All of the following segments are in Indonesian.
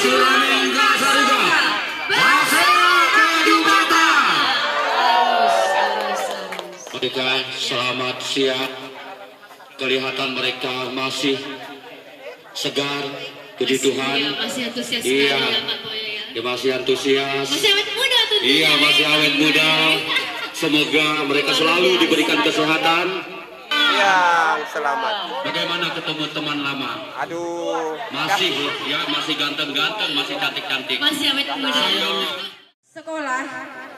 Suraningga Saruga, Basera Kedubata. Mereka selamat siang. Kelihatan mereka masih segar, puji Tuhan. Masih antusias Iya, sekali ya Pak Boyo ya. dia masih antusias. Masih awet muda tuh. Iya, masih awet muda. Semoga mereka selalu diberikan kesehatan. Iya, selamat. Bagaimana ketemu teman lama? Aduh, Masih ganteng-ganteng, masih cantik-cantik. Masih awet muda. Sekolah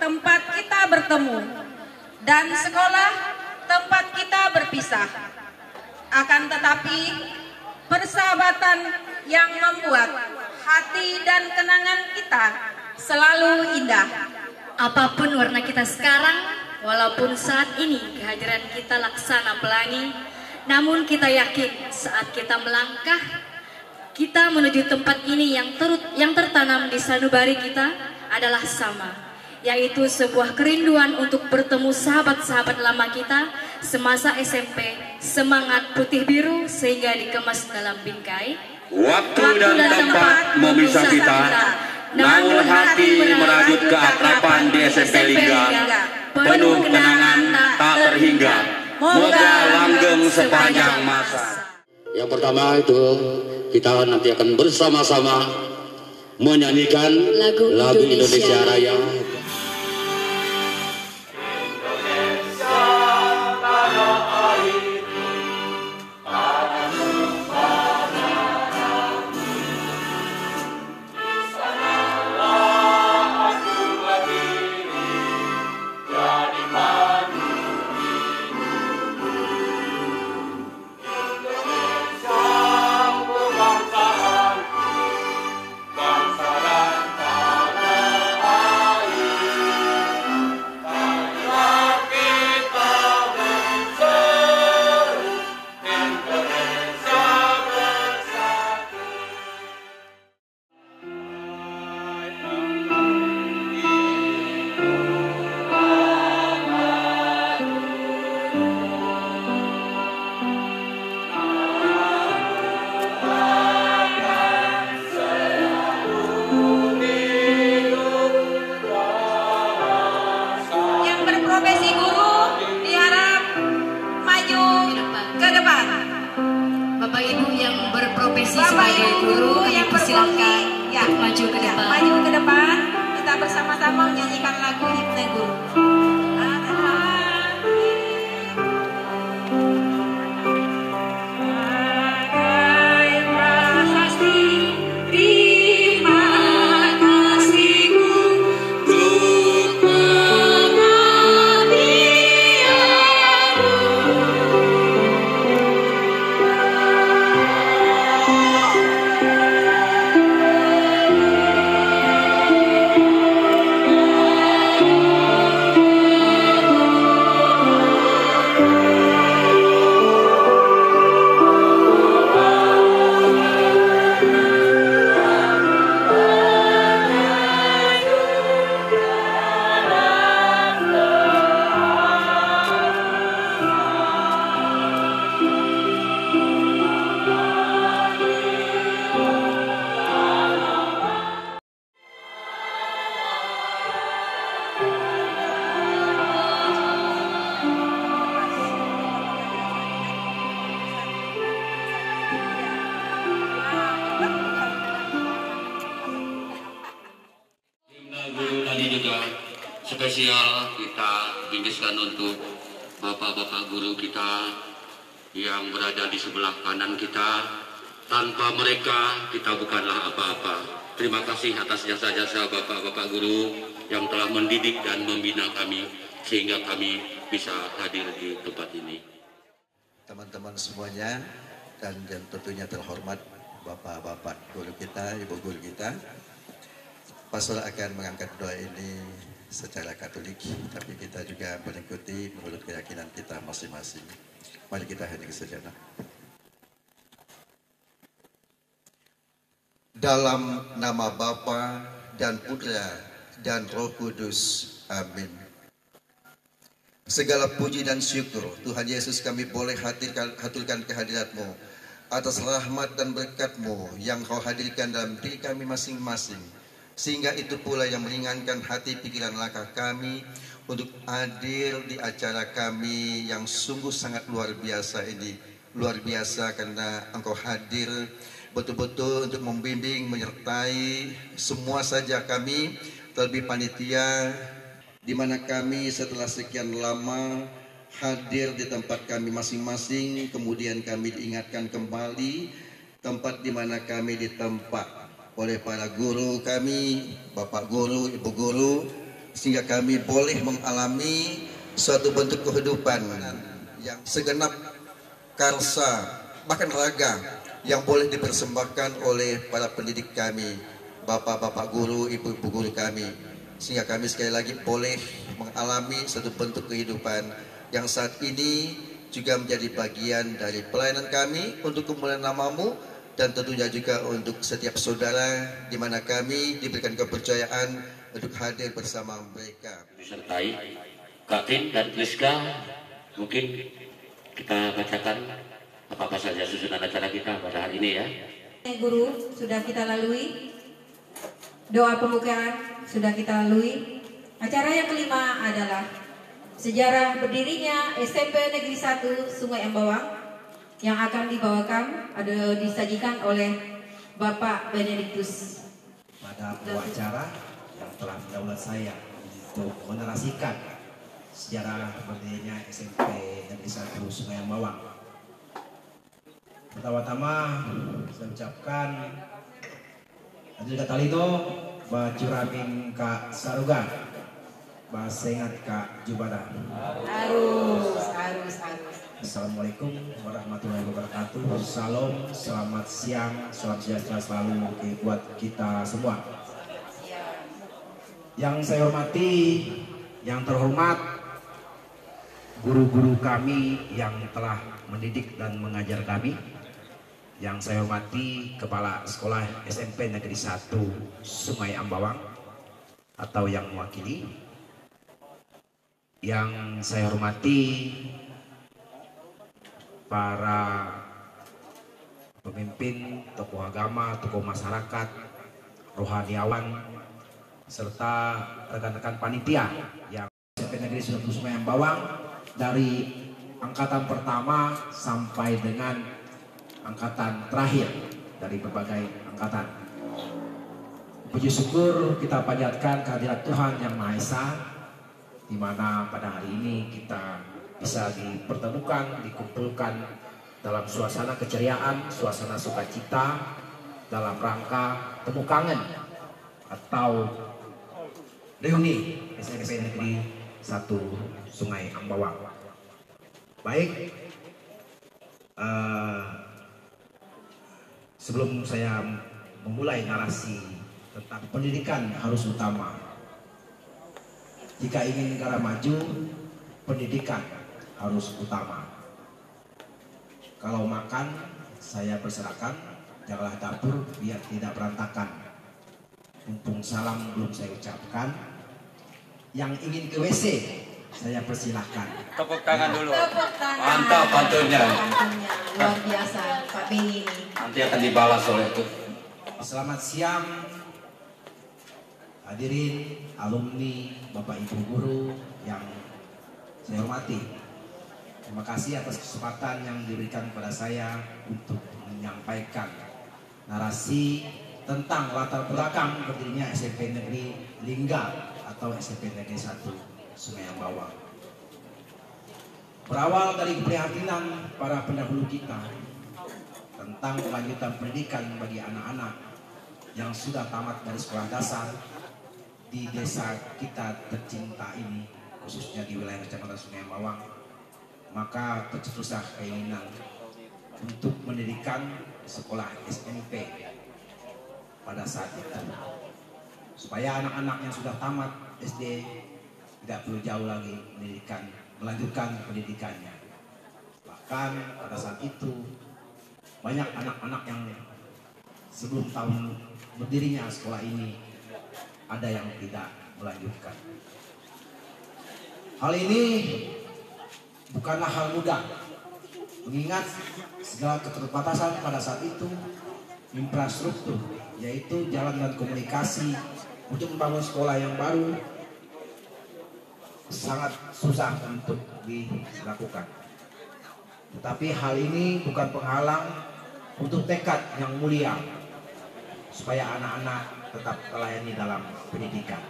tempat kita bertemu dan sekolah tempat kita berpisah. Akan tetapi persahabatan yang membuat hati dan kenangan kita selalu indah. Apapun warna kita sekarang, walaupun saat ini kehadiran kita laksana pelangi, namun kita yakin saat kita melangkah, kita menuju tempat ini yang tertanam di sanubari kita adalah sama, yaitu sebuah kerinduan untuk bertemu sahabat-sahabat lama kita semasa SMP, semangat putih biru sehingga dikemas dalam bingkai. Waktu dan tempat memisah kita, namun hati merajut keakraban di SMP Lingga, penuh kenangan tak terhingga, moga langgeng sepanjang masa. Yang pertama itu kita nanti akan bersama-sama menyanyikan lagu Indonesia Raya. Sebagai guru yang persilakan untuk maju ke depan. Maju ke depan, kita bersama-sama menyanyikan lagu Himne Guru. Spesial kita bingkiskan untuk bapak-bapak guru kita yang berada di sebelah kanan kita. Tanpa mereka kita bukanlah apa-apa. Terima kasih atas jasa-jasa bapak-bapak guru yang telah mendidik dan membina kami sehingga kami bisa hadir di tempat ini. Teman-teman semuanya dan tentunya terhormat bapak-bapak guru kita, ibu guru kita, Pastor akan mengangkat doa ini secara Katolik, tapi kita juga mengikuti menurut keyakinan kita masing-masing. Mari kita hening sejenak. Dalam nama Bapa dan Putra dan Roh Kudus. Amin. Segala puji dan syukur Tuhan Yesus kami boleh haturkan kehadirat-Mu atas rahmat dan berkat-Mu yang Kau hadirkan dalam diri kami masing-masing, sehingga itu pula yang meringankan hati, pikiran, langkah kami untuk hadir di acara kami yang sungguh sangat luar biasa ini. Luar biasa karena Engkau hadir betul-betul untuk membimbing, menyertai semua saja kami, terlebih panitia, di mana kami setelah sekian lama hadir di tempat kami masing-masing, kemudian kami diingatkan kembali tempat di mana kami ditempa oleh para guru kami, bapak guru, ibu guru, sehingga kami boleh mengalami suatu bentuk kehidupan yang segenap karsa, bahkan raga yang boleh dipersembahkan oleh para pendidik kami, bapak-bapak guru, ibu-ibu guru kami, sehingga kami sekali lagi boleh mengalami satu bentuk kehidupan yang saat ini juga menjadi bagian dari pelayanan kami untuk kemuliaan nama-Mu, dan tentunya juga untuk setiap saudara di mana kami diberikan kepercayaan untuk hadir bersama mereka. Disertai Kak Tin dan Rizka, mungkin kita bacakan apa saja susunan acara kita pada hari ini ya. Guru sudah kita lalui, doa pembukaan sudah kita lalui. Acara yang kelima adalah sejarah berdirinya SMP Negeri 1 Sungai Ambawang, yang akan dibawakan disajikan oleh Bapak Benediktus. Pada acara yang telah mendaulat saya untuk menarasikan sejarah berdirinya SMP Negeri 1 Sungai Ambawang. Pertama-tama saya ucapkan adil kata itu bacuramin Kak Saruga, basengat Kak Jubada. Harus. Assalamualaikum warahmatullahi wabarakatuh. Salam, selamat siang, salam sejahtera selalu buat kita semua. Yang saya hormati, yang terhormat guru-guru kami yang telah mendidik dan mengajar kami. Yang saya hormati Kepala Sekolah SMP Negeri 1 Sungai Ambawang atau yang mewakili. Yang saya hormati para pemimpin, tokoh agama, tokoh masyarakat, rohaniawan, serta rekan-rekan panitia yang SMP Negeri 1 Sungai Ambawang dari angkatan pertama sampai dengan angkatan terakhir dari berbagai angkatan. Puji syukur kita panjatkan kehadirat Tuhan Yang Maha Esa, di mana pada hari ini kita bisa dipertemukan, dikumpulkan dalam suasana keceriaan, suasana sukacita, dalam rangka temu kangen atau reuni SMP Negeri 1 Sungai Ambawang. Baik, sebelum saya memulai narasi tentang pendidikan harus utama. Jika ingin negara maju, pendidikan harus utama. Kalau makan, saya persilakan, janganlah dapur biar tidak berantakan. Mumpung salam belum saya ucapkan, yang ingin ke WC, saya persilahkan. Tepuk tangan dulu. Tepuk tangan. Mantap pantunnya. Luar biasa Pak Beni ini. Nanti akan dibalas oleh itu. Selamat siang hadirin alumni, Bapak Ibu guru yang saya hormati. Terima kasih atas kesempatan yang diberikan kepada saya untuk menyampaikan narasi tentang latar belakang berdirinya SMP Negeri Lingga atau SMP Negeri 1 Sungai Ambawang. Berawal dari keprihatinan para pendahulu kita tentang kelanjutan pendidikan bagi anak-anak yang sudah tamat dari sekolah dasar di desa kita tercinta ini, khususnya di wilayah Kecamatan Sungai Ambawang, maka tercetuslah keinginan untuk mendirikan sekolah SMP pada saat itu, supaya anak-anak yang sudah tamat SD tidak perlu jauh lagi melanjutkan pendidikannya. Bahkan pada saat itu banyak anak-anak yang sebelum tahun berdirinya sekolah ini ada yang tidak melanjutkan. Hal ini bukanlah hal mudah, Mengingat segala keterbatasan pada saat itu, infrastruktur yaitu jalan dan komunikasi untuk membangun sekolah yang baru sangat susah untuk dilakukan. Tetapi hal ini bukan penghalang untuk tekad yang mulia supaya anak-anak tetap terlayani dalam pendidikan.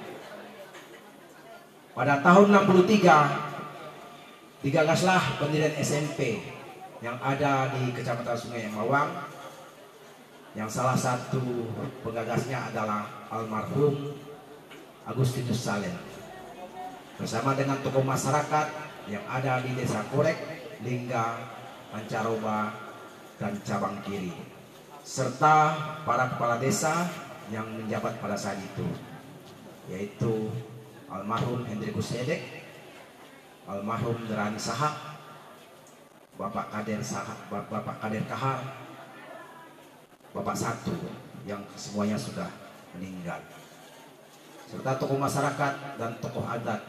Pada tahun 63 digagaslah pendirian SMP yang ada di Kecamatan Sungai Embawang, yang salah satu penggagasnya adalah almarhum Agustinus Salem bersama dengan tokoh masyarakat yang ada di Desa Korek, Lingga, Pancaroba, dan Cabang Kiri, serta para kepala desa yang menjabat pada saat itu, yaitu almarhum Hendrikus Sedek, almarhum Derani Sahak, Bapak Kader Kahar, Bapak Satu yang semuanya sudah meninggal, serta tokoh masyarakat dan tokoh adat,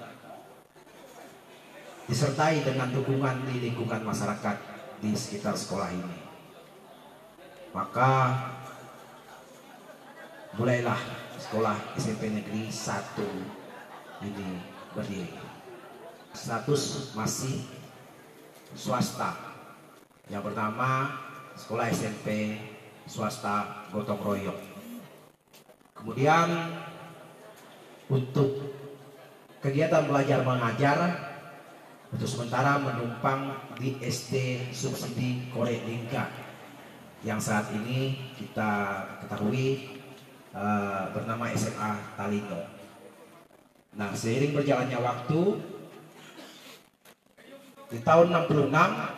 disertai dengan dukungan di lingkungan masyarakat di sekitar sekolah ini. Maka mulailah sekolah SMP Negeri 1 ini berdiri. Status masih swasta yang bernama Sekolah SMP Swasta Gotong Royong. Kemudian untuk kegiatan belajar mengajar untuk sementara menumpang di SD Subsidi Korek Lingga yang saat ini kita ketahui bernama SMA Talino. Nah, seiring berjalannya waktu, di tahun 66,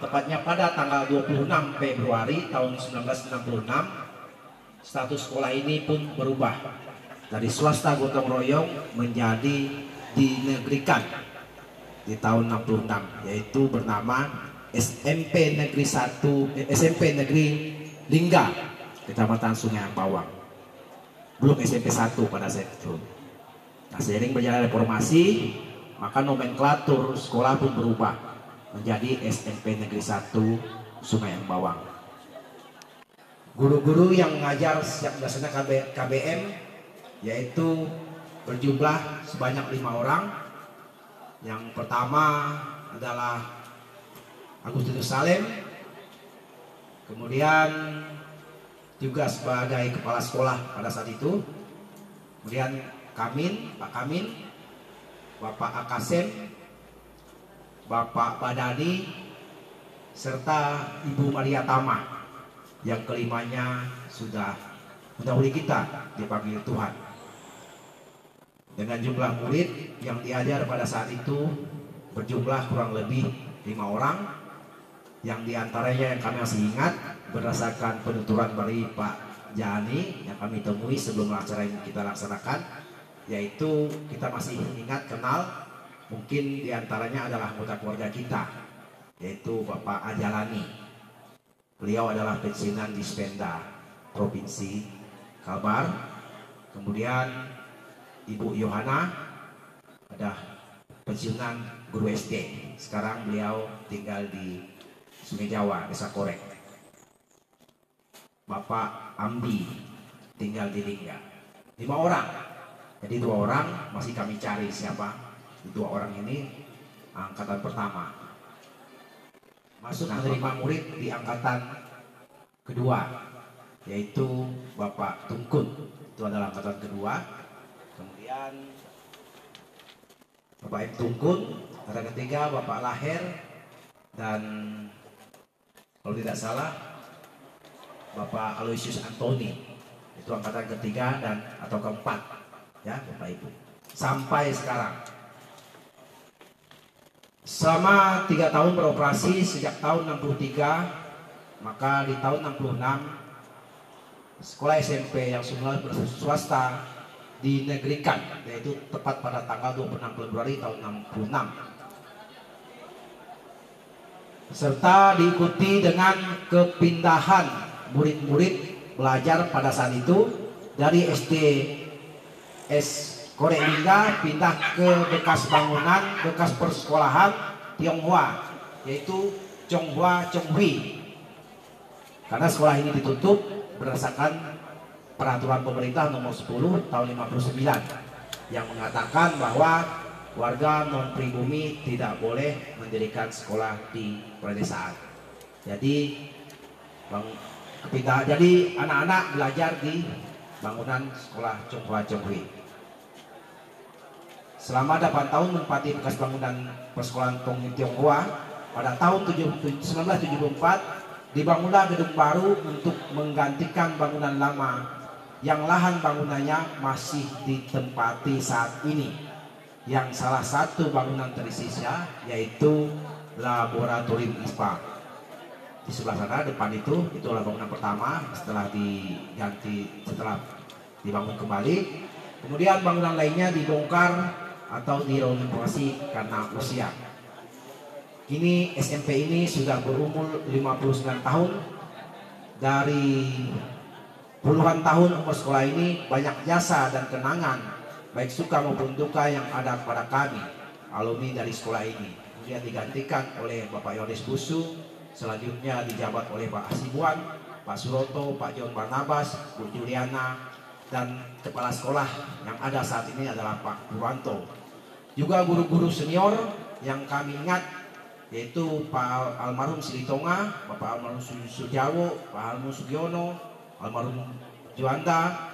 tepatnya pada tanggal 26 Februari tahun 1966, status sekolah ini pun berubah dari swasta gotong royong menjadi dinegrikan di tahun 66, yaitu bernama SMP Negeri 1, SMP Negeri Lingga, Kecamatan Sungai Embawang. Belum SMP 1 pada saat itu. Nah, seiring berjalan reformasi, maka nomenklatur sekolah pun berubah menjadi SMP Negeri 1 Sungai Embawang. Guru-guru yang mengajar sejak melaksanakan KBM yaitu berjumlah sebanyak 5 orang. Yang pertama adalah Agustinus Salem, kemudian juga sebagai kepala sekolah pada saat itu, kemudian Pak Kamin, Bapak Akasem, Bapak Badani, serta Ibu Maria Tama, yang kelimanya sudah mendahului kita dipanggil Tuhan. Dengan jumlah murid yang diajar pada saat itu berjumlah kurang lebih 5 orang, yang diantaranya yang kami masih ingat berdasarkan penuturan dari Pak Jani yang kami temui sebelum acara ini kita laksanakan, yaitu kita masih ingat kenal, mungkin diantaranya adalah anggota keluarga kita, yaitu Bapak Ajalani. Beliau adalah pensiunan di Spenda, Provinsi Kalbar. Kemudian Ibu Yohana ada pensiunan guru SD. Sekarang beliau tinggal di Sungai Jawa, Desa Korek. Bapak Amdi tinggal di Lingga. 5 orang. Jadi 2 orang masih kami cari siapa. 2 orang ini angkatan pertama. Masuk menerima murid di angkatan kedua, yaitu Bapak Tungkun. Itu adalah angkatan kedua. Kemudian Bapak Tungkun, angkatan ketiga Bapak Lahir, dan kalau tidak salah Bapak Aloysius Antoni, itu angkatan ketiga dan atau keempat, ya Bapak Ibu. Sampai sekarang, selama 3 tahun beroperasi sejak tahun 63, maka di tahun 66 sekolah SMP yang semula swasta dinegrikan, yaitu tepat pada tanggal 26 Februari tahun 66. Serta diikuti dengan kepindahan murid-murid belajar pada saat itu dari SD Korek Lingga pindah ke bekas bangunan, bekas persekolahan Tionghoa, yaitu Chonghua Chonghui. Karena sekolah ini ditutup berdasarkan peraturan pemerintah nomor 10 tahun 59 yang mengatakan bahwa warga non pribumi tidak boleh mendirikan sekolah di pedesaan. Jadi anak-anak belajar di bangunan sekolah Chonghua Chonghui. Selama 8 tahun menempati bekas bangunan persekolahan Tonghi Tionghoa, pada tahun 1974 dibangunlah gedung baru untuk menggantikan bangunan lama yang lahan bangunannya masih ditempati saat ini. Yang salah satu bangunan tersisa yaitu Laboratorium ISPA. Di sebelah sana depan itulah bangunan pertama setelah dibangun kembali. Kemudian bangunan lainnya dibongkar atau direnovasi karena usia. Kini SMP ini sudah berumur 59 tahun. Dari puluhan tahun umur sekolah ini banyak jasa dan kenangan baik suka maupun duka yang ada kepada kami alumni dari sekolah ini. Kemudian digantikan oleh Bapak Yohanes Busu, selanjutnya dijabat oleh Pak Hasibuan, Pak Suroto, Pak John Barnabas, Bu Juliana, dan kepala sekolah yang ada saat ini adalah Pak Purwanto. Juga guru-guru senior yang kami ingat yaitu Pak almarhum Silitonga, Bapak almarhum Sujawo, Pak almarhum Sugiono, almarhum Juanda,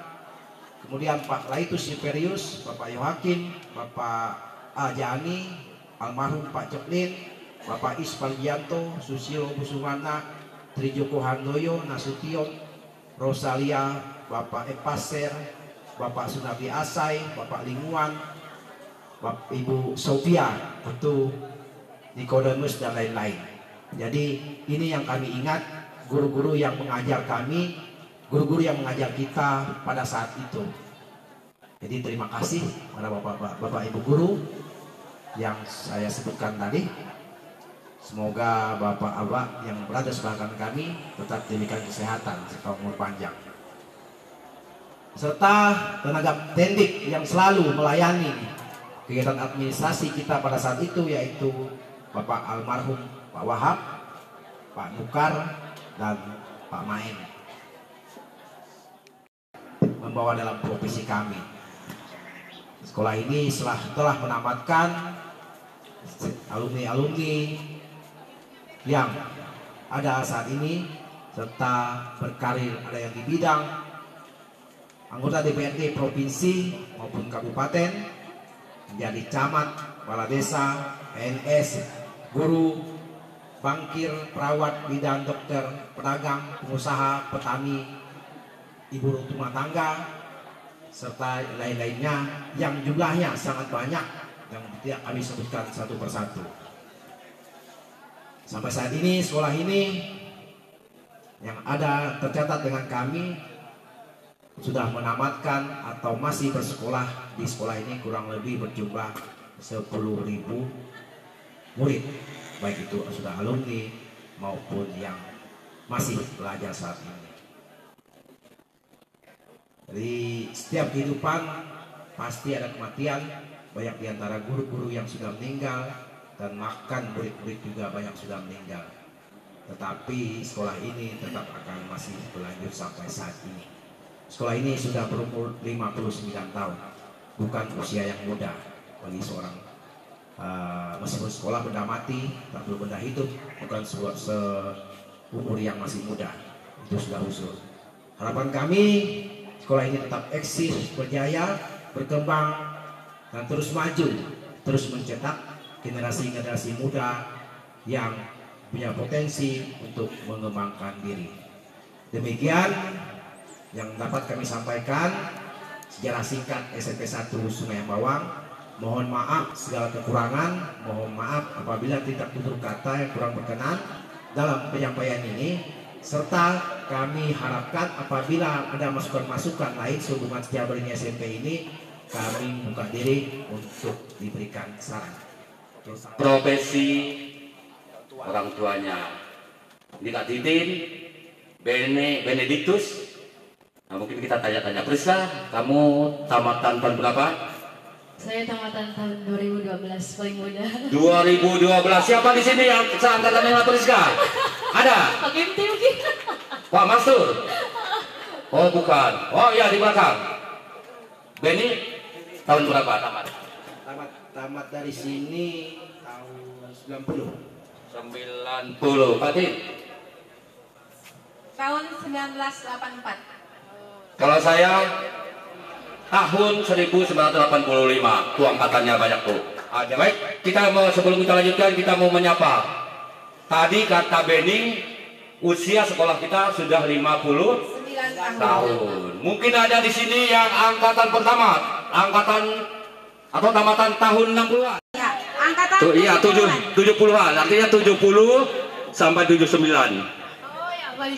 kemudian Pak Laitus Superius, Bapak Yohakim, Bapak Ajani, almarhum Pak Ceklin, Bapak Ispargianto, Susilo Busumana, Trijoko Handoyo, Nasution, Rosalia, Bapak Epaser, Bapak Sunabi Asai, Bapak Linguan, Bapak Ibu Sofia, itu Nikodemus dan lain-lain. Jadi ini yang kami ingat, guru-guru yang mengajar kami, guru-guru yang mengajar kita pada saat itu. Jadi terima kasih kepada Bapak Ibu guru yang saya sebutkan tadi. Semoga Bapak yang berada sebelah kanan kami tetap diberikan kesehatan serta umur panjang. Serta tenaga pendidik yang selalu melayani kegiatan administrasi kita pada saat itu, yaitu Bapak almarhum Pak Wahab, Pak Nukar, dan Pak Main, membawa dalam profesi kami. Sekolah ini telah menamatkan alumni-alumni yang ada saat ini serta berkarir, ada yang di bidang anggota DPRD provinsi maupun kabupaten, menjadi camat, kepala desa, PNS, guru, bankir, perawat, bidan, dokter, pedagang, pengusaha, petani, ibu rumah tangga, serta lain-lainnya yang jumlahnya sangat banyak yang tidak kami sebutkan satu persatu. Sampai saat ini sekolah ini yang ada tercatat dengan kami sudah menamatkan atau masih bersekolah di sekolah ini kurang lebih berjumlah 10.000 murid, baik itu sudah alumni maupun yang masih belajar saat ini. Jadi setiap kehidupan pasti ada kematian, banyak diantara guru-guru yang sudah meninggal dan bahkan murid-murid juga banyak sudah meninggal. Tetapi sekolah ini tetap akan masih berlanjut sampai saat ini. Sekolah ini sudah berumur 59 tahun, bukan usia yang muda bagi seorang meskipun sekolah benda mati, tak perlu benda hidup, bukan seumur yang masih muda, itu sudah usul. Harapan kami sekolah ini tetap eksis, berjaya, berkembang, dan terus maju, terus mencetak generasi-generasi muda yang punya potensi untuk mengembangkan diri. Demikian yang dapat kami sampaikan sejarah singkat SMP 1 Sungai Bawang. Mohon maaf segala kekurangan, mohon maaf apabila tidak tutur kata yang kurang berkenan dalam penyampaian ini, serta kami harapkan apabila ada masukan-masukan lain sehubungan sejarah ini SMP ini, kami buka diri untuk diberikan saran. Profesi orang tuanya ini Kak Titin Benediktus. Nah, mungkin kita tanya-tanya, Prisa, kamu tamatan tahun berapa? Saya tamatan tahun 2012, paling muda. 2012. Siapa di sini yang seangkatan dengan Priska? Ada? Pak Kimti mungkin. Pak Mastur? Oh bukan. Oh iya di belakang. Benny tahun berapa tamat? Tamat dari sini tahun 90. 90. Fatih? Tahun 1984. Kalau saya tahun 1985. Tuh angkatannya banyak tuh. Baik, kita mau sebelum kita lanjutkan kita mau menyapa. Tadi kata Benny usia sekolah kita sudah 50 tahun. Mungkin ada di sini yang angkatan pertama, angkatan atau tamatan tahun 60-an. Ya, angkatan Tuh, iya 70-an. Artinya 70 sampai 79.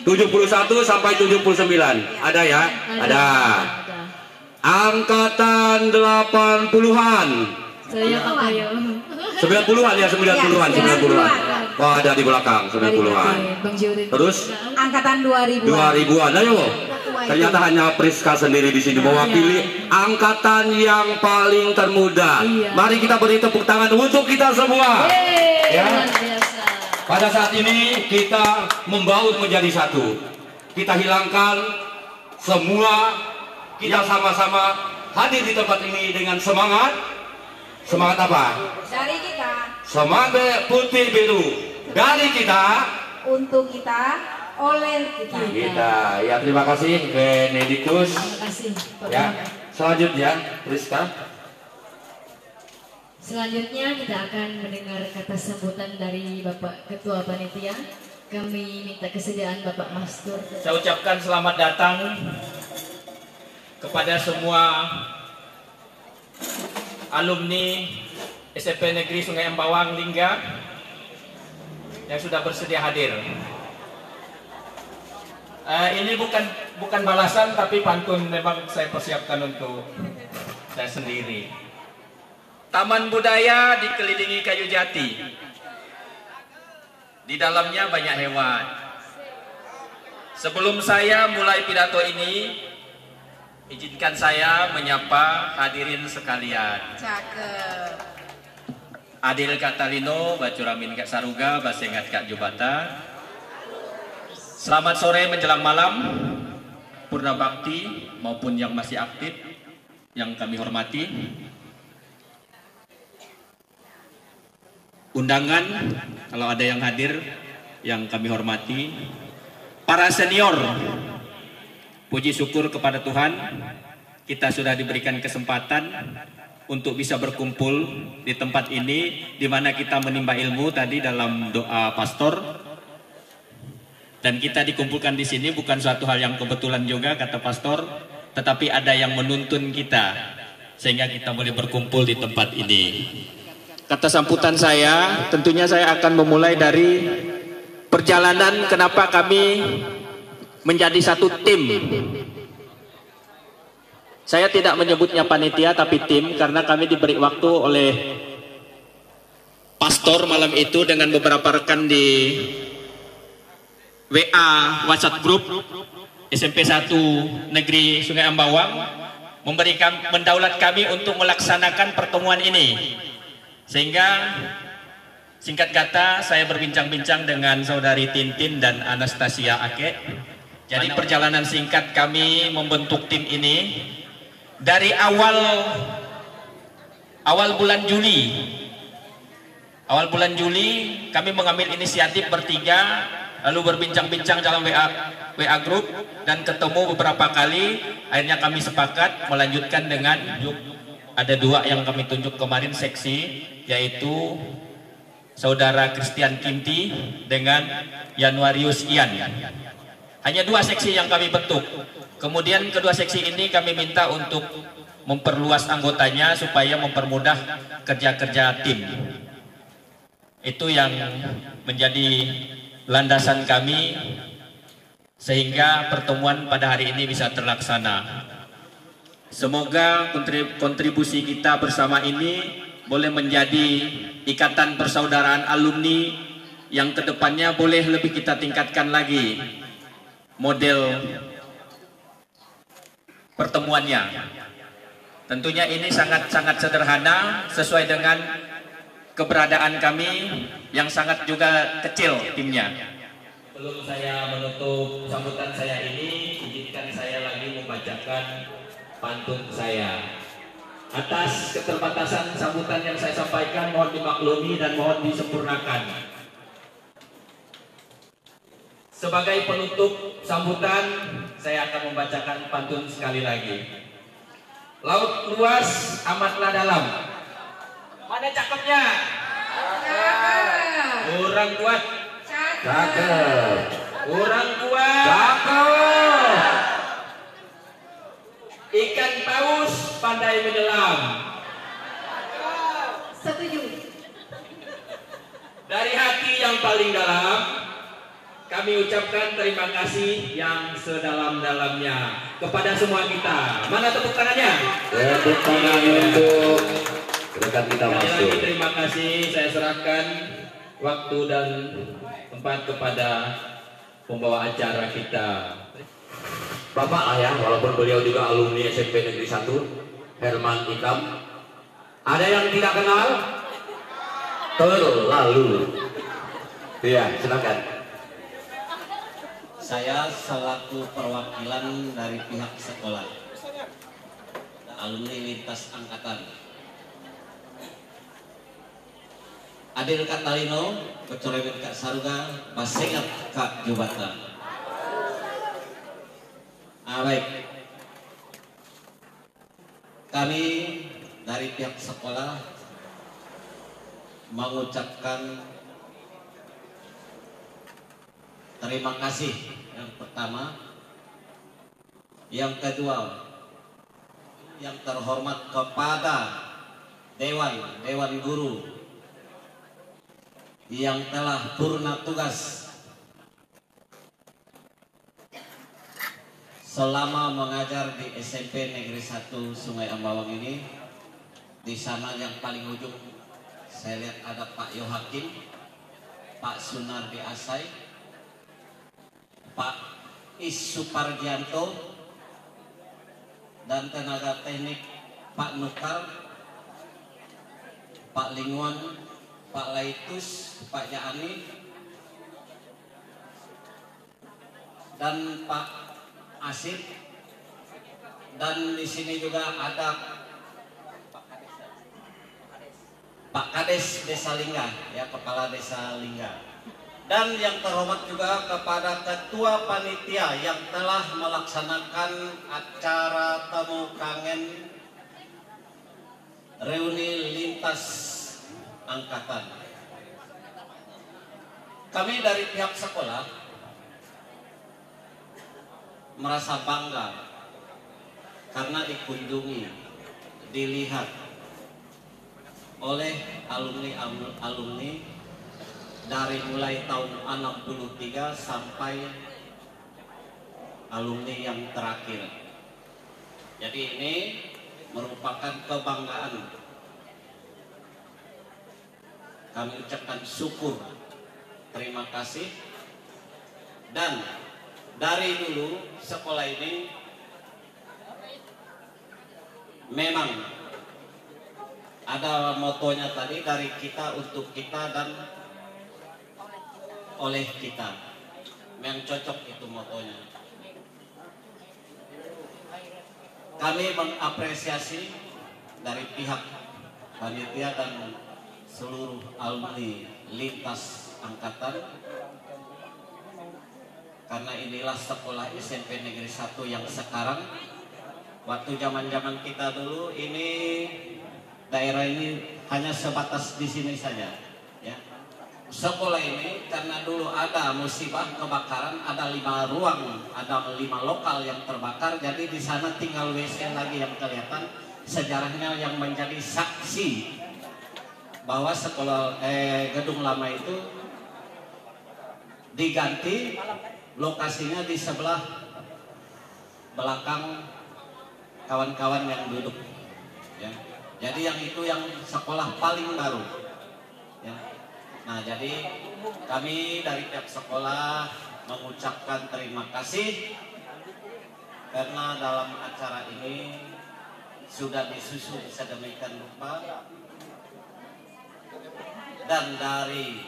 71 sampai 79. Ada ya? Ada. Angkatan 80-an. Saya Pak Kayo. 90-an ya, 90-an, 90-an. Oh, ada di belakang 90-an. Bang Juri. Terus angkatan 2000. 2000-an. Ayo. Ternyata hanya Priska sendiri di sini mewakili angkatan yang paling termuda. Mari kita beri tepuk tangan untuk kita semua. Ya. Pada saat ini kita membaur menjadi satu. Kita hilangkan semua, kita sama-sama hadir di tempat ini dengan semangat. Semangat apa? Dari kita. Semangat putih biru. Dari kita. Untuk kita. Oleh kita. Ya terima kasih Benedikus. Terima kasih. Ya, selanjutnya Priska. Selanjutnya kita akan mendengar kata sambutan dari Bapak Ketua Panitia. Kami minta kesediaan Bapak Mastur. Saya ucapkan selamat datang kepada semua alumni SMP Negeri Sungai Embawang Lingga yang sudah bersedia hadir. Ini bukan balasan tapi pantun memang saya persiapkan untuk saya sendiri. Taman budaya dikelilingi kayu jati. Di dalamnya banyak hewan. Sebelum saya mulai pidato ini, izinkan saya menyapa hadirin sekalian. Cakep. Adil Katalino, Bacuramin Kak Saruga, Basengat Kak Jubata. Selamat sore menjelang malam, Purna Bakti maupun yang masih aktif, yang kami hormati. Undangan, kalau ada yang hadir, yang kami hormati. Para senior, puji syukur kepada Tuhan, kita sudah diberikan kesempatan untuk bisa berkumpul di tempat ini, di mana kita menimba ilmu tadi dalam doa pastor. Dan kita dikumpulkan di sini bukan suatu hal yang kebetulan juga kata pastor, tetapi ada yang menuntun kita sehingga kita boleh berkumpul di tempat ini. Kata sambutan saya, tentunya saya akan memulai dari perjalanan kenapa kami menjadi satu tim. Saya tidak menyebutnya panitia tapi tim karena kami diberi waktu oleh pastor malam itu dengan beberapa rekan di WA WhatsApp Group SMP 1 Negeri Sungai Embawang mendaulat kami untuk melaksanakan pertemuan ini, sehingga singkat kata saya berbincang-bincang dengan saudari Tintin dan Anastasia Ake. Jadi perjalanan singkat kami membentuk tim ini dari awal bulan Juli. Awal bulan Juli kami mengambil inisiatif bertiga, lalu berbincang-bincang dalam WA Group dan ketemu beberapa kali. Akhirnya kami sepakat melanjutkan dengan ada dua yang kami tunjuk kemarin seksi, yaitu saudara Christian Kimti dengan Januarius Ian. Hanya dua seksi yang kami bentuk. Kemudian kedua seksi ini kami minta untuk memperluas anggotanya supaya mempermudah kerja-kerja tim. Itu yang menjadi landasan kami sehingga pertemuan pada hari ini bisa terlaksana. Semoga kontribusi kita bersama ini boleh menjadi ikatan persaudaraan alumni yang kedepannya boleh lebih kita tingkatkan lagi model pertemuannya. Tentunya ini sangat-sangat sederhana sesuai dengan keberadaan kami yang sangat juga kecil timnya. Sebelum saya menutup sambutan saya ini, izinkan saya lagi membacakan pantun saya. Atas keterbatasan sambutan yang saya sampaikan, mohon dimaklumi dan mohon disempurnakan. Sebagai penutup sambutan, saya akan membacakan pantun sekali lagi. Laut luas, amatlah dalam. Mana cakepnya? Kurang kuat. Cakep. Kurang kuat. Cakep. Ikan paus pandai menyelam. Setuju. Dari hati yang paling dalam, kami ucapkan terima kasih yang sedalam-dalamnya kepada semua kita. Mana tepuk tangannya? Tepuk tangan untuk rekan kita Sekali masuk. lagi terima kasih. Saya serahkan waktu dan tempat kepada pembawa acara kita. Bapak lah ya, walaupun beliau juga alumni SMP Negeri 1, Herman Ikam. Ada yang tidak kenal? Terlalu. Iya, silakan. Saya selaku perwakilan dari pihak sekolah, alumni lintas angkatan. Adil Katalino, Pecorewit Kak Saruga, Pasengat Kak Jubatan. Baik, kami dari pihak sekolah mengucapkan terima kasih yang pertama, yang kedua, yang terhormat kepada Dewan Guru yang telah purna tugas selama mengajar di SMP Negeri 1 Sungai Ambawang ini. Di sana yang paling ujung saya lihat ada Pak Yohakim, Pak Sunardi Asai, Pak Is Supargianto, dan tenaga teknik Pak Nukar, Pak Lingwan, Pak Laitus, Pak Jaani, dan Pak Asif, dan di sini juga ada Pak Kades Desa Lingga, ya, Kepala Desa Lingga. Dan yang terhormat juga kepada Ketua Panitia yang telah melaksanakan acara temu kangen reuni lintas angkatan. Kami dari pihak sekolah merasa bangga karena dikunjungi, dilihat oleh alumni dari mulai tahun 63 sampai alumni yang terakhir. Jadi ini merupakan kebanggaan. Kami ucapkan syukur, terima kasih. Dan dari dulu sekolah ini memang ada motonya tadi, dari kita untuk kita dan oleh kita. Yang cocok itu motonya. Kami mengapresiasi dari pihak panitia dan seluruh alumni lintas angkatan, karena inilah sekolah SMP Negeri 1 yang sekarang. Waktu zaman-zaman kita dulu ini daerah ini hanya sebatas di sini saja, ya. Sekolah ini karena dulu ada musibah kebakaran, ada 5 ruang, ada 5 lokal yang terbakar, jadi di sana tinggal WC lagi yang kelihatan. Sejarahnya yang menjadi saksi bahwa sekolah gedung lama itu diganti lokasinya di sebelah belakang kawan-kawan yang duduk, ya. Jadi yang itu yang sekolah paling baru, ya. Nah, jadi kami dari pihak sekolah mengucapkan terima kasih karena dalam acara ini sudah disusun sedemikian rupa, dan dari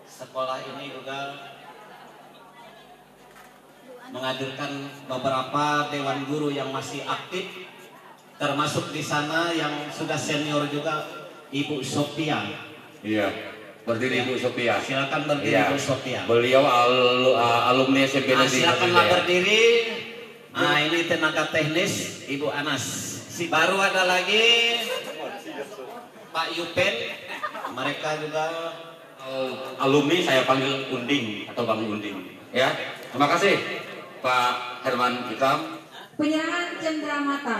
sekolah ini juga menghadirkan beberapa dewan guru yang masih aktif, termasuk di sana yang sudah senior juga, Ibu Sophia. Iya, berdiri Ibu Sophia. Silakan berdiri, Iya. Ibu Sophia. Beliau alumni SMP Negeri 1 Silakanlah Jaya. berdiri. Nah, ini tenaga teknis Ibu Anas. Baru ada lagi Pak Yupen. Mereka juga Alumni saya panggil Unding atau Bang Unding. Ya, terima kasih Pak Herman Ikam. Penyerahan cenderamata.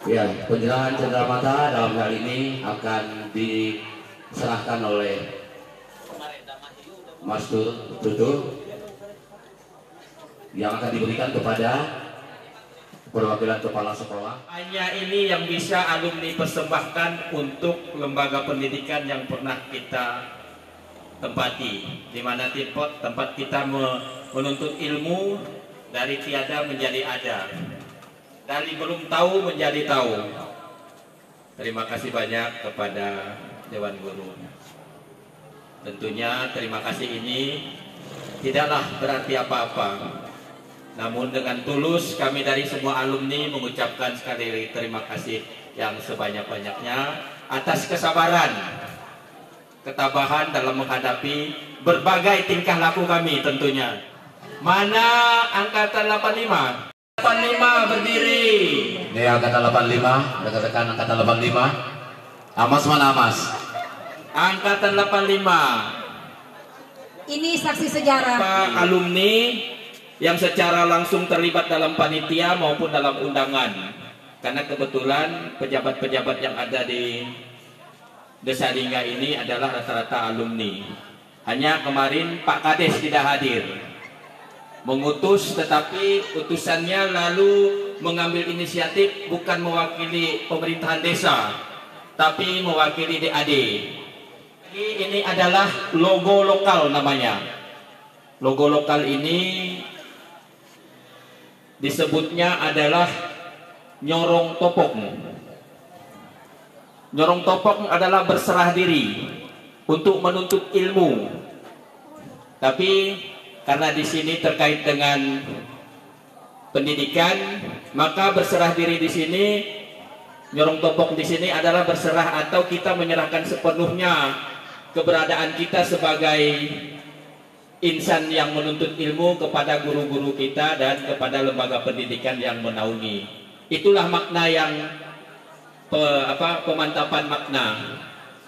Ya, penyerahan cenderamata dalam hal ini akan diserahkan oleh Mas Tutu yang akan diberikan kepada perwakilan kepala sekolah. Hanya ini yang bisa alumni persembahkan untuk lembaga pendidikan yang pernah kita tempati, di mana tempat kita menuntut ilmu dari tiada menjadi ada, dari belum tahu menjadi tahu. Terima kasih banyak kepada Dewan Guru. Tentunya terima kasih ini tidaklah berarti apa-apa, namun dengan tulus kami dari semua alumni mengucapkan sekali lagi terima kasih yang sebanyak-banyaknya atas kesabaran, ketabahan dalam menghadapi berbagai tingkah laku kami tentunya. Mana angkatan 85? 85 berdiri. Ini angkatan 85, rekan-rekan angkatan 85. Amas mana Amas? Angkatan 85. Ini saksi sejarah. Pak alumni yang secara langsung terlibat dalam panitia maupun dalam undangan. Karena kebetulan pejabat-pejabat yang ada di Desa Lingga ini adalah rata-rata alumni. Hanya kemarin Pak Kades tidak hadir, mengutus, tetapi utusannya lalu mengambil inisiatif bukan mewakili pemerintahan desa, tapi mewakili DAD. Ini adalah logo lokal namanya. Logo lokal ini disebutnya adalah nyorong topok. Nyorong topok adalah berserah diri untuk menuntut ilmu. Tapi karena di sini terkait dengan pendidikan, maka berserah diri di sini, nyorong topok di sini adalah berserah atau kita menyerahkan sepenuhnya keberadaan kita sebagai insan yang menuntut ilmu kepada guru-guru kita dan kepada lembaga pendidikan yang menaungi. Itulah makna yang pemantapan makna.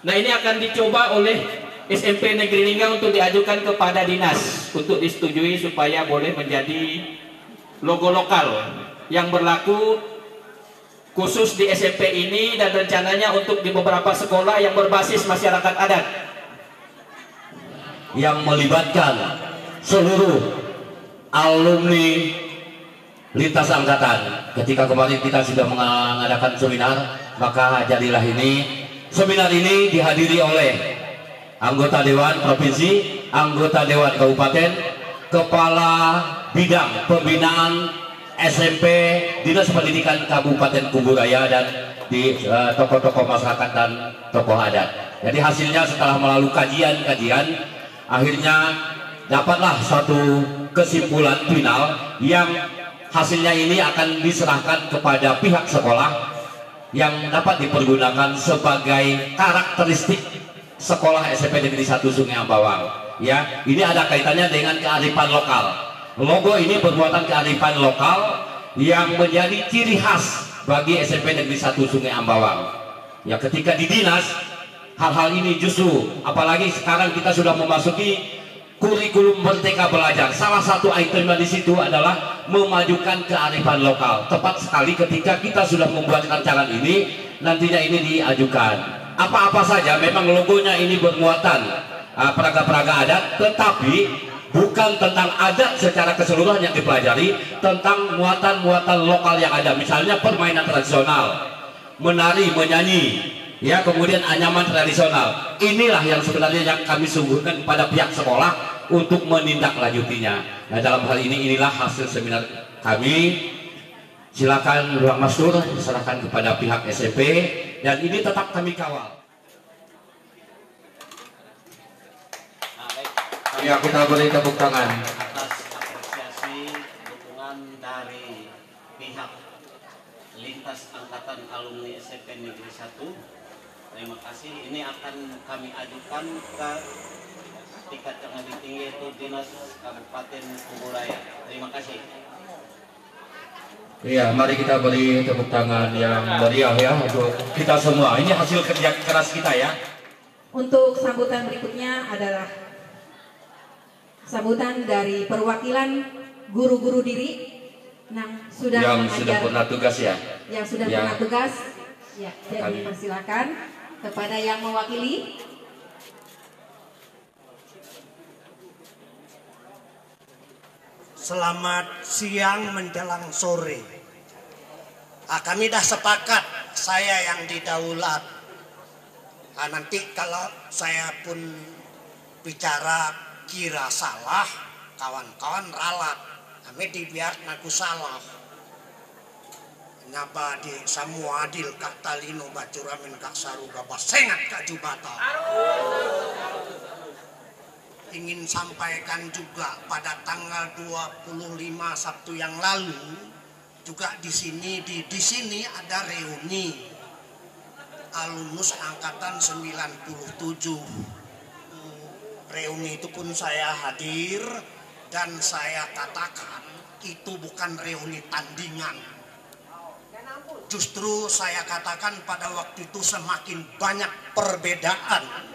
Nah, ini akan dicoba oleh SMP Negeri Lingga untuk diajukan kepada dinas untuk disetujui supaya boleh menjadi logo lokal yang berlaku khusus di SMP ini dan rencananya untuk di beberapa sekolah yang berbasis masyarakat adat, yang melibatkan seluruh alumni lintas angkatan. Ketika kemarin kita sudah mengadakan seminar, maka jadilah ini. Seminar ini dihadiri oleh anggota Dewan Provinsi, anggota Dewan Kabupaten, Kepala Bidang Pembinaan SMP Dinas Pendidikan Kabupaten Kuburaya, dan di tokoh-tokoh masyarakat dan tokoh adat. Jadi hasilnya setelah melalui kajian-kajian, akhirnya dapatlah satu kesimpulan final yang hasilnya ini akan diserahkan kepada pihak sekolah yang dapat dipergunakan sebagai karakteristik sekolah SMP Negeri 1 Sungai Ambawang. Ya, ini ada kaitannya dengan kearifan lokal. Logo ini bermuatan kearifan lokal yang menjadi ciri khas bagi SMP Negeri 1 Sungai Ambawang. Ya, ketika di dinas, hal-hal ini justru, apalagi sekarang kita sudah memasuki kurikulum Merdeka Belajar. Salah satu itemnya di situ adalah memajukan kearifan lokal. Tepat sekali ketika kita sudah membuat rancangan ini, nantinya ini diajukan. Apa-apa saja, memang logonya ini bermuatan peraga-peraga adat, tetapi bukan tentang adat secara keseluruhan yang dipelajari, tentang muatan-muatan lokal yang ada. Misalnya permainan tradisional, menari, menyanyi, ya, kemudian anyaman tradisional. Inilah yang sebenarnya yang kami sungguhkan kepada pihak sekolah untuk menindaklanjutinya. Nah, dalam hal ini inilah hasil seminar kami Silakan ruang masyur diserahkan kepada pihak SMP dan ini tetap kami kawal. Ya, kita beri tepuk tangan atas apresiasi dukungan dari pihak lintas angkatan alumni SMP Negeri 1. Terima kasih. Ini akan kami ajukan ke tingkat yang lebih tinggi, yaitu Dinas Kabupaten Kuburaya. Terima kasih. Iya, mari kita beri tepuk tangan yang meriah ya untuk kita semua. Ini hasil kerja keras kita ya. Untuk sambutan berikutnya adalah sambutan dari perwakilan guru-guru diri yang sudah pernah tugas ya. Yang sudah pernah tugas. Ya, jadi persilakan kepada yang mewakili. Selamat siang menjelang sore. Kami dah sepakat saya yang didaulat. Nanti kalau saya pun bicara kira salah, kawan-kawan ralat. Kami dibiar ngaku salah. Nyapa di Samua Adil Kak Talino Bacuramin Kak Saruga Basengat Kak Jubata. Ingin sampaikan juga pada tanggal 25 Sabtu yang lalu juga di sini ada reuni alumnus angkatan 97. Reuni itu pun saya hadir dan saya katakan itu bukan reuni tandingan. Justru saya katakan pada waktu itu semakin banyak perbedaan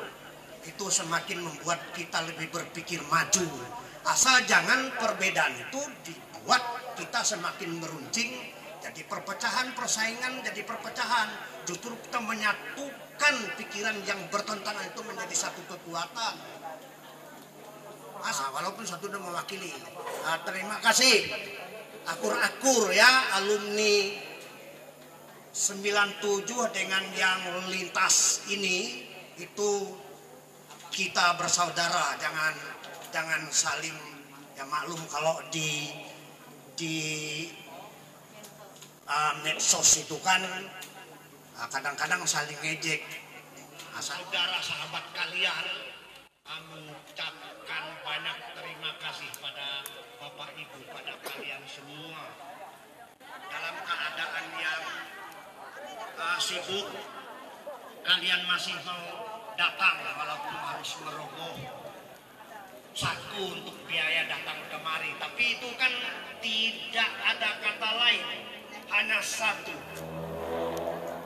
itu semakin membuat kita lebih berpikir maju. Asal jangan perbedaan itu dibuat kita semakin meruncing, jadi perpecahan, persaingan jadi perpecahan. Justru kita menyatukan pikiran yang bertentangan itu menjadi satu kekuatan. Walaupun satu udah mewakili. Terima kasih. Akur-akur ya alumni 97 dengan yang lintas ini itu kita bersaudara, jangan saling ya maklum kalau di medsos itu kan kadang-kadang saling ngejek. Saudara sahabat kalian mengucapkan banyak terima kasih pada Bapak Ibu, pada kalian semua dalam keadaan yang sibuk kalian masih mau datang walaupun harus merogoh saku untuk biaya datang kemari, tapi itu kan tidak ada kata lain, hanya satu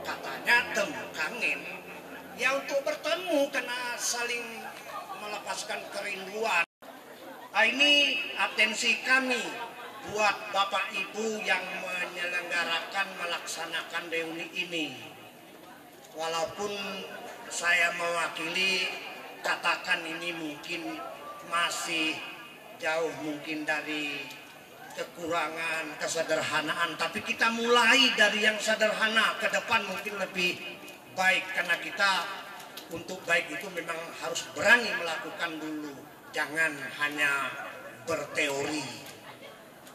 katanya temu kangen ya, untuk bertemu karena saling melepaskan kerinduan. Ini atensi kami buat Bapak Ibu yang menyelenggarakan melaksanakan reuni ini. Walaupun saya mewakili, katakan ini mungkin masih jauh mungkin dari kekurangan, kesederhanaan, tapi kita mulai dari yang sederhana, ke depan mungkin lebih baik, karena kita untuk baik itu memang harus berani melakukan dulu, jangan hanya berteori.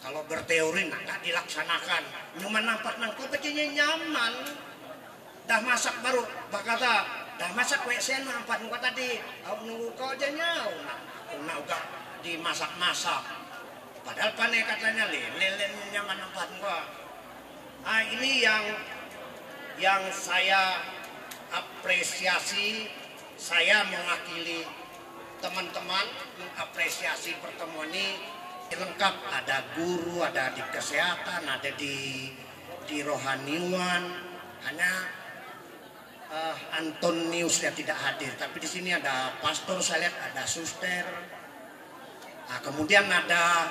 Kalau berteori nggak dilaksanakan, cuma nampak-nampak bajunya nyaman, dah masak baru, kata dah masak WC nampak muka tadi, nunggu kau aja nyau, nah udah dimasak-masak, padahal pane katanya lele nyaman nampak muka. Ini yang saya apresiasi, saya mewakili teman-teman mengapresiasi pertemuan ini lengkap, ada guru, ada di kesehatan, ada di rohaniwan, hanya Antonius yang tidak hadir, tapi di sini ada pastor, saya lihat ada suster, kemudian ada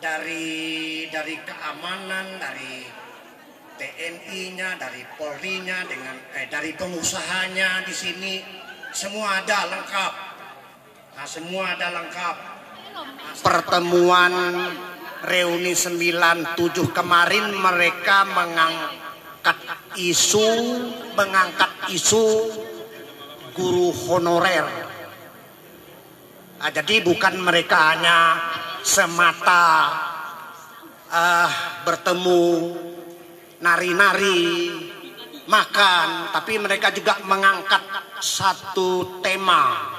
dari keamanan, dari TNI-nya, dari Polri-nya, dari pengusahanya di sini semua ada lengkap. Semua ada lengkap. Pertemuan reuni 97 kemarin mereka mengangkat isu guru honorer. Jadi bukan mereka hanya semata bertemu, nari-nari, makan, tapi mereka juga mengangkat satu tema,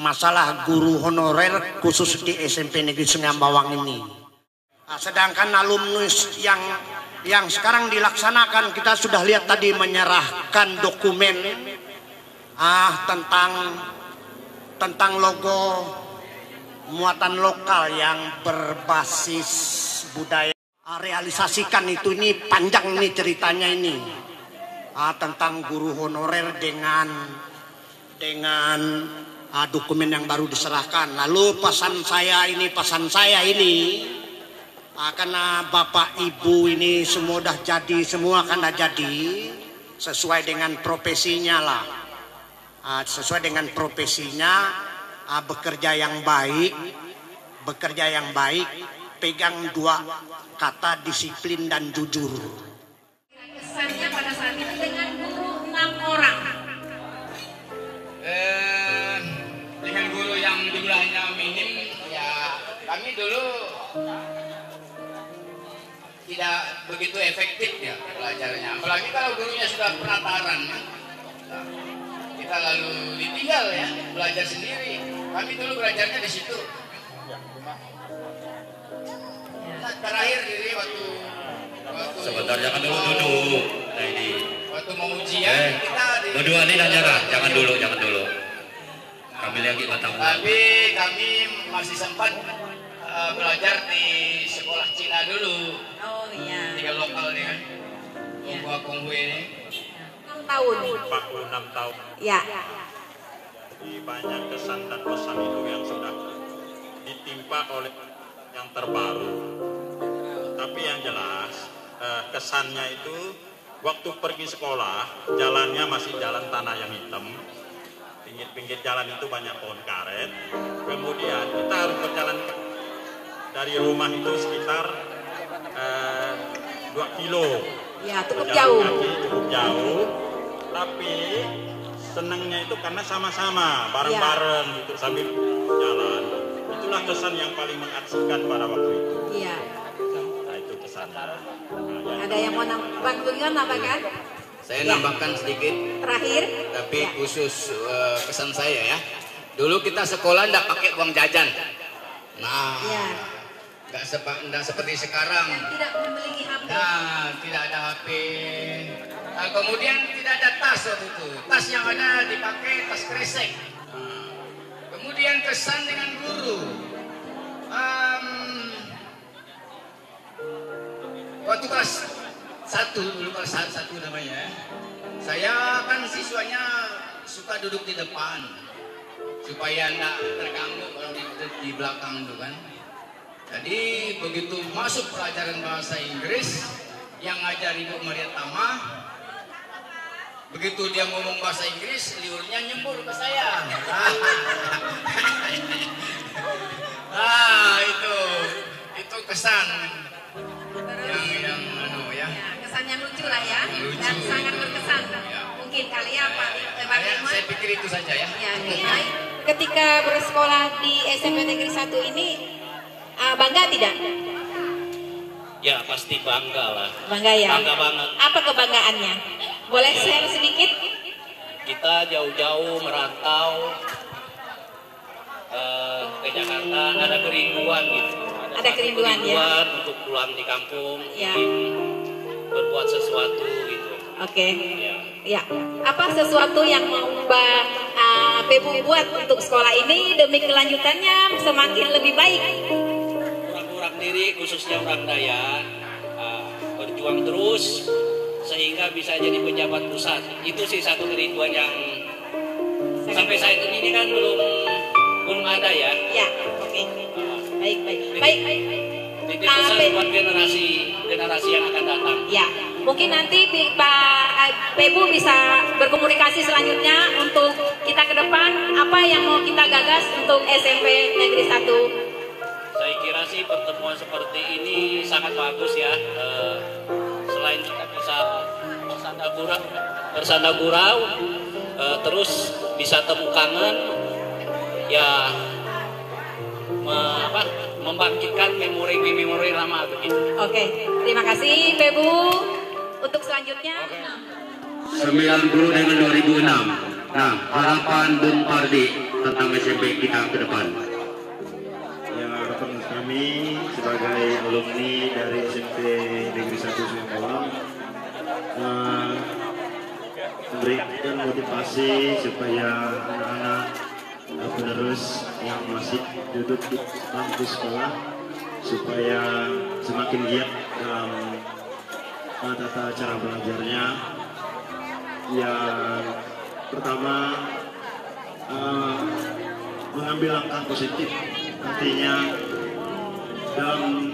masalah guru honorer khusus di SMP Negeri Sungai Ambawang ini. Sedangkan alumnus yang sekarang dilaksanakan, kita sudah lihat tadi menyerahkan dokumen tentang logo muatan lokal yang berbasis budaya. Realisasikan itu, ini panjang nih ceritanya ini, tentang guru honorer dengan dokumen yang baru diserahkan. Lalu pesan saya ini karena Bapak Ibu ini semua udah jadi, semua kan udah jadi sesuai dengan profesinya lah, sesuai dengan profesinya, bekerja yang baik, pegang dua kata, disiplin dan jujur. Kesannya pada saat itu dengan guru 6 orang. Dengan guru yang jumlahnya minim, ya kami dulu tidak begitu efektif ya belajarnya. Apalagi kalau gurunya sudah penataran, kita lalu ditinggal ya, belajar sendiri. Kami dulu belajarnya di situ. Terakhir diri waktu Sebentar, jangan duduk. Nah ini. Waktu mau ujian kita berdua nih dan nyerah. Jangan dulu. Kami lagi batang. Tapi kami masih sempat belajar di sekolah Cina dulu. Oh iya. Tiga lokal nih kan. Ya. Konghui ini. 6 tahun. 46 tahun. Ya. Jadi banyak kesan dan pesan itu yang sudah ditimpa oleh yang terbaru. Tapi yang jelas kesannya itu waktu pergi sekolah jalannya masih jalan tanah yang hitam, pinggir-pinggir jalan itu banyak pohon karet. Kemudian kita harus berjalan dari rumah itu sekitar 2 kilo. Ya, cukup jauh. Cukup jauh. Tapi senangnya itu karena sama-sama bareng-bareng gitu sambil jalan. Itulah kesan yang paling mengasihkan pada waktu itu. Iya. Nah itu kesannya. Ada yang mau nambahkan? Saya nambahkan sedikit. Terakhir. Tapi khusus kesan saya ya. Dulu kita sekolah nggak pakai uang jajan. Nah, nggak seperti sekarang. Yang tidak memiliki HP. Nah, tidak ada HP. Nah, kemudian tidak ada tas waktu itu. Tas yang ada dipakai tas kresek. Kemudian kesan dengan guru. Waktu kelas 1, dulu kelas 1 namanya. Saya kan siswanya suka duduk di depan supaya tidak terganggu kalau di belakang itu kan. Jadi begitu masuk pelajaran bahasa Inggris yang ngajar Ibu Maria Tama, begitu dia ngomong bahasa Inggris, liurnya nyembur ke saya. Itu kesan yang kesan yang lucu lah ya, dan sangat berkesan. Mungkin kali ya Pak. Saya pikir itu saja ya. Ketika bersekolah di SMP Negeri 1 ini bangga tidak? Ya pasti bangga lah. Bangga ya. Bangga banget. Apa kebanggaannya? Boleh share sedikit? Kita jauh-jauh merantau ke Jakarta, ada kerinduan gitu. Ada kerinduan ya. Untuk pulang di kampung, ya. Berbuat sesuatu gitu. Oke. Ya. Apa sesuatu yang mau Mbak Pebu buat untuk sekolah ini demi kelanjutannya semakin lebih baik? Kurang diri khususnya orang Dayak, berjuang terus sehingga bisa jadi pejabat pusat. Itu sih satu kerinduan yang sampai saat ini kan belum ada ya. Ya, oke. Baik. Titip pesan buat generasi yang akan datang. Ya, mungkin nanti Pak Pebu bisa berkomunikasi selanjutnya untuk kita ke depan apa yang mau kita gagas untuk SMP Negeri 1. Saya kira sih pertemuan seperti ini sangat bagus ya. Selain kita bisa bersanda gurau, terus bisa temu kangen, ya membangkitkan memori-memori lama begitu. Oke, terima kasih Bebu. Untuk selanjutnya 90 dengan 2006. Nah, harapan Bung Pardi tentang SMP kita ke depan. Ya, harapan kami sebagai alumni dari SMP Negeri 1 Sungai Bawang memberikan motivasi supaya anak-anak penerus yang masih duduk di bangku sekolah supaya semakin giat dalam tata cara belajarnya. Yang pertama, mengambil langkah positif, artinya dalam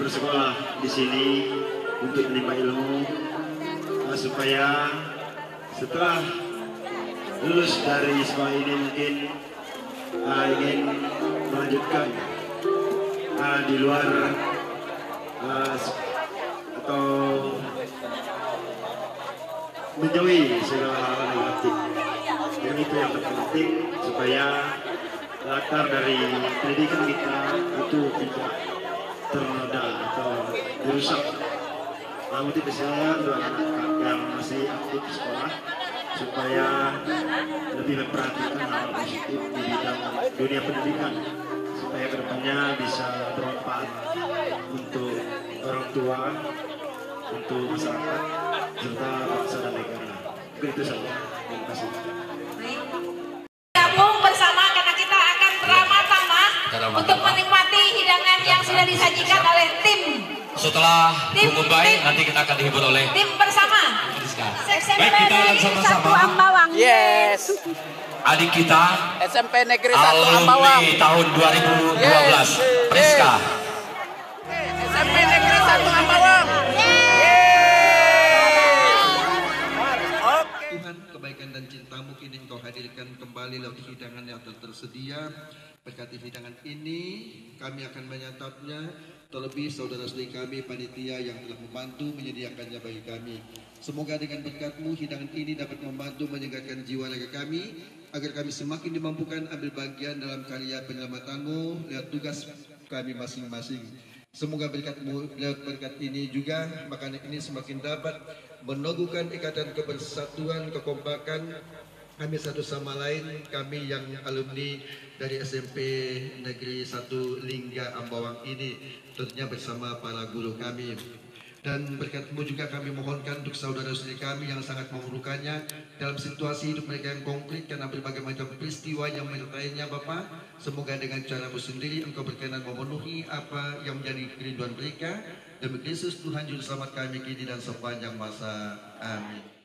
bersekolah di sini untuk menimba ilmu, supaya setelah lulus dari sekolah ini mungkin ingin melanjutkan di luar atau menjauhi segala hal negatif. Dan itu yang terpenting supaya latar dari pendidikan kita itu tidak ternoda atau dirusak. Motivasi saya untuk anak-anak yang masih aktif sekolah supaya lebih memperhatikan hal positif di bidang dunia pendidikan supaya kedepannya bisa bermanfaat untuk orang tua, untuk masyarakat, serta bangsa dan negara. Itu saja. Terima kasih. Gabung bersama karena kita akan beramah-tamah untuk menikmati hidangan yang sudah disajikan oleh tim. Setelah hukum baik, nanti kita akan dihibur oleh Tim bersama. Baik, kita akan sama-sama. Yes. Adik kita SMP Negeri 1 Ambawang. alumni tahun 2012, Priska. SMP Negeri 1 Ambawang. Tuhan, kebaikan dan cintamu kini Engkau hadirkan kembali lewat hidangan yang telah tersedia. Berkati hidangan ini, kami akan menyantapnya. Terlebih saudara-saudari kami panitia yang telah membantu menyediakannya bagi kami. Semoga dengan berkat-Mu hidangan ini dapat membantu menyegarkan jiwa raga kami, agar kami semakin dimampukan ambil bagian dalam karya penyelamatan-Mu lewat tugas kami masing-masing. Semoga berkat-Mu lewat berkat ini juga makanan ini semakin dapat meneguhkan ikatan kebersatuan, kekompakan kami satu sama lain, kami yang alumni dari SMP Negeri 1 Lingga Ambawang ini, tentunya bersama para guru kami. Dan berkat-Mu juga kami mohonkan untuk saudara-saudari kami yang sangat memerlukannya dalam situasi hidup mereka yang konkret karena berbagai macam peristiwa yang menyertainya Bapa. Semoga dengan cara-Mu sendiri Engkau berkenan memenuhi apa yang menjadi kerinduan mereka. Demi Kristus Tuhan Juru Selamat kami kini dan sepanjang masa. Amin.